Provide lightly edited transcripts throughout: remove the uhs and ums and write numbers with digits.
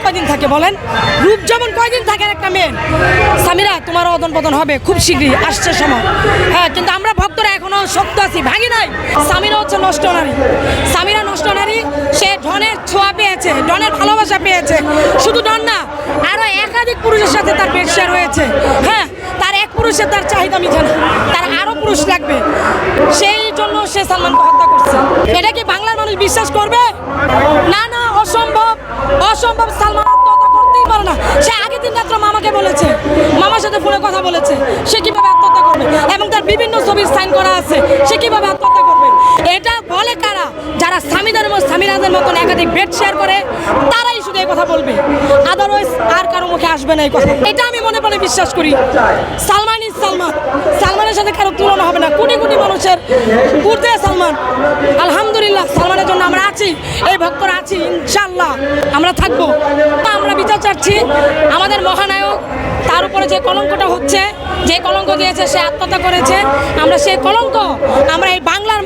কয়দিন থাকে বলেন? রূপ যেমন কয়দিন থাকে একটা মেয়ে। সামিরা তোমারও অদন পতন হবে খুব শীঘ্রই, আসছে সময়। হ্যাঁ, কিন্তু আমরা ভক্তরা এখনো শক্ত আছি, ভাঙি নাই। সামিরা হচ্ছে নষ্ট নারী, সামিরা নষ্ট নারী। সে ডনের ছোঁয়া পেয়েছে, ডনের ভালোবাসা পেয়েছে। শুধু ডন না, আরো একাধিক পুরুষের সাথে তার বেড শেয়ার হয়েছে। হ্যাঁ, তার এক পুরুষের তার চাহিদা মিটে না, তার আরো পুরুষ লাগবে। সেই জন্য সে সালমানকে হত্যা করছে। এটা কি বাংলার মানুষ বিশ্বাস করবে? না না, অসম্ভব, অসম্ভব। সালমান আত্মহত্যা করতেই পারে না। সে আগের দিন রাত্রে মামাকে বলেছে, মামার সাথে ফোনে কথা বলেছে। সে কিভাবে আত্মহত্যা করবে? এবং তার বিভিন্ন ছবির সাইন করা আছে। সে কিভাবে আত্মহত্যা করবে? এটা বলে কারা? যারা সামিরাদের মতন একাধিক বেড শেয়ার করে, তারাই শুধু এই কথা বলবে। আদারওয়াইজ আর কারো মুখে আসবে না এই কথা। এটা আমি মনে মনে বিশ্বাস করি। সালমান ইজ সালমান, সালমানের সাথে কারো তুলনা হবে না। কোটি কোটি মানুষের ঊর্ধ্বে সালমান। আলহামদুলিল্লাহ, সালমানের জন্য আমরা আছি, এই ভক্তরা আছি, ইনশাআল্লাহ আমরা থাকবো। আমরা বিচার চাচ্ছি আমাদের মহানায়ক, তার উপরে যে কলঙ্কটা হচ্ছে, যে কলঙ্ক দিয়েছে, সে আত্মহত্যা করেছে। আমরা সেই কলঙ্ক, আমরা এই বাংলার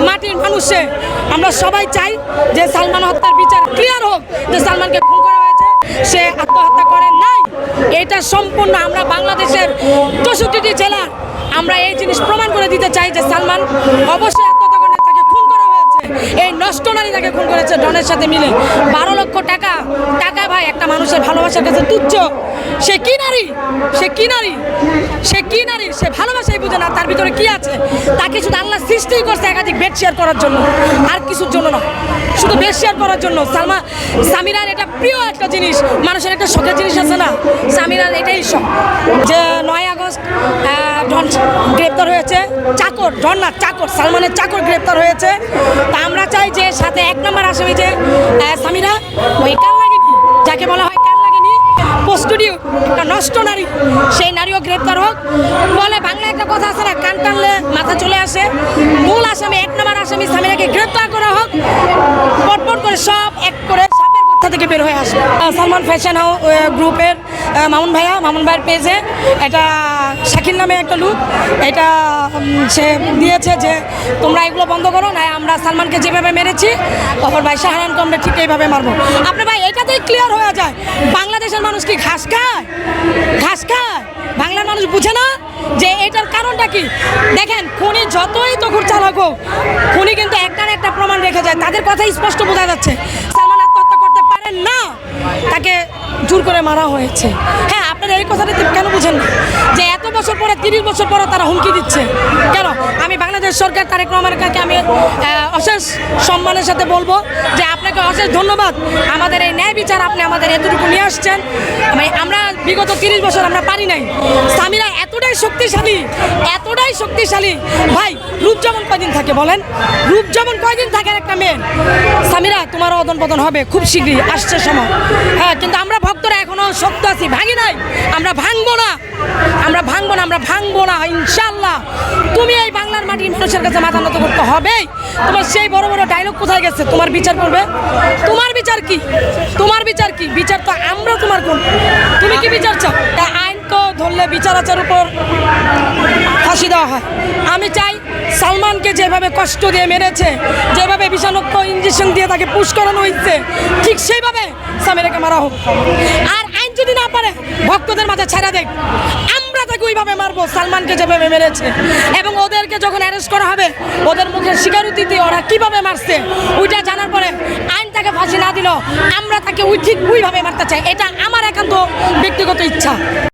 মাটির মানুষে আমরা সবাই চাই যে সালমান হত্যার বিচার ক্লিয়ার হোক, যে সালমানকে খুন করা হয়েছে, সে আত্মহত্যা করে নাই। এটা সম্পূর্ণ আমরা বাংলাদেশের 64টি জেলার আমরা এই জিনিস প্রমাণ করে দিতে চাই যে সালমান অবশ্যই আত্মহত্যা করে, তাকে খুন করা হয়েছে। এই নষ্ট নারী তাকে খুন করেছে ডনের সাথে মিলে। 12 লক্ষ টাকা, টাকা ভাই একটা মানুষের ভালোবাসার কাছে তুচ্ছ। সে কি নারী? সে কি নারী? সে কি নারী? সে ভালোবাসাই বুঝে না তার ভিতরে কি আছে। তাকে শুধু আল্লাহ সৃষ্টিই করছে একাধিক বেড শেয়ার করার জন্য, আর কিছুর জন্য না, শুধু বেড শেয়ার করার জন্য। সামিরার এটা প্রিয় একটা জিনিস, মানুষের একটা শখের জিনিস আছে না, সামিরার এটাই শখ। যে 9 আগস্ট ডন গ্রেপ্তার হয়েছে, চাকর, ডন না চাকর, সালমানের চাকর গ্রেপ্তার হয়েছে। তা আমরা চাই যে সাথে 1 নম্বর আসামি যে সামিরা, ওই কাল লাগেনি, যাকে বলা হয় কাল লাগেনি, পোস্টুডিও একটা নষ্ট নারী, সেই নারীও গ্রেপ্তার হোক। বলে বাংলায় একটা কথা আছে না, কান টানলে মাথা চলে আসে। মূল আসামি 1 নম্বর আসামি সামিরাকে গ্রেপ্তার করা হোক। পটপট করে সব এক করে সাপের কথা থেকে বের হয়ে আসবে। সালমান ফ্যাশন গ্রুপের মামুন ভাইয়ের পেজে এটা শাকিল নামে একটা লোক, এটা সে দিয়েছে যে তোমরা এগুলো বন্ধ করো না, আমরা সালমানকে যেভাবে মেরেছি অপর ভাই শাহরানকে আমরা ঠিক এইভাবে মারবো। আপনার ভাই এটাতেই ক্লিয়ার হয়ে যায় বাংলাদেশের মানুষ কি ঘাস খায়? ঘাস খায়? বাংলার মানুষ বুঝে না যে এটার কারণটা কি। দেখেন, খুনি যতই তখন চালাক হোক, খুনি কিন্তু একটা না একটা প্রমাণ রেখে যায়। তাদের কথাই স্পষ্ট বোঝা যাচ্ছে সালমান আত্মহত্যা করতে পারেন না, তাকে জোর করে মারা হয়েছে। হ্যাঁ, আপনারা এই কথাটা কেন বুঝেন না যে এত বছর পরে, 30 বছর পরে তারা হুমকি দিচ্ছে কেন? আমি বাংলাদেশ সরকার তারেক রহমানের কাছে আমি অশেষ সম্মানের সাথে বলবো যে আপনাকে অশেষ ধন্যবাদ। আমাদের এই ন্যায় বিচার আপনি আমাদের এতটুকু নিয়ে আসছেন। আমরা বিগত 30 বছর আমরা পারি নাই। সামিরা এতটাই শক্তিশালী ভাই। রূপ যেমন কয়দিন থাকে বলেন? রূপ যেমন কয়দিন থাকে একটা মেয়ে। সামিরা তোমারও অদন পতন হবে খুব শীঘ্রই, আসছে সময়। হ্যাঁ, কিন্তু আমরা ভক্তরা এখনো শক্ত আছি, ভাঙি নাই। আমরা ভাঙবো না, আমরা ভাঙবো না ইনশাআল্লাহ। তুমি এই বাংলার মাটির মানুষের কাছে মাথা নত করতে হবেই। তোমার সেই বড় বড় ডায়লগ কোথায় গেছে? তোমার বিচার করবে? তোমার বিচার কি? তোমার বিচার কি? বিচার তো আমরা তোমার কোন, তুমি কি বিচার চাও? আইন তো ধরলে বিচার আচার উপর ফাঁসি দেওয়া হয়। আমি চাই সালমানকে যেভাবে কষ্ট দিয়ে মেরেছে, যেভাবে বিষাক্ত ইঞ্জেকশন দিয়ে তাকে পুশ করানো হয়েছে, ঠিক সেইভাবে সামিরাকে মারা হোক। আর আইন যদি না পারে ভক্তদের মাঝে ছেড়ে দেখ, আমরা তাকে ওইভাবে মারবো সালমানকে যেভাবে মেরেছে। এবং ওদেরকে যখন অ্যারেস্ট করা হবে, ওদের মুখে স্বীকারোক্তি দিয়ে ওরা কিভাবে মারছে ওইটা জানার পরে আইন তাকে ফাঁসি না দিল, আমরা তাকে ঠিক ওইভাবে মারতে চাই। এটা আমার একান্ত ব্যক্তিগত ইচ্ছা।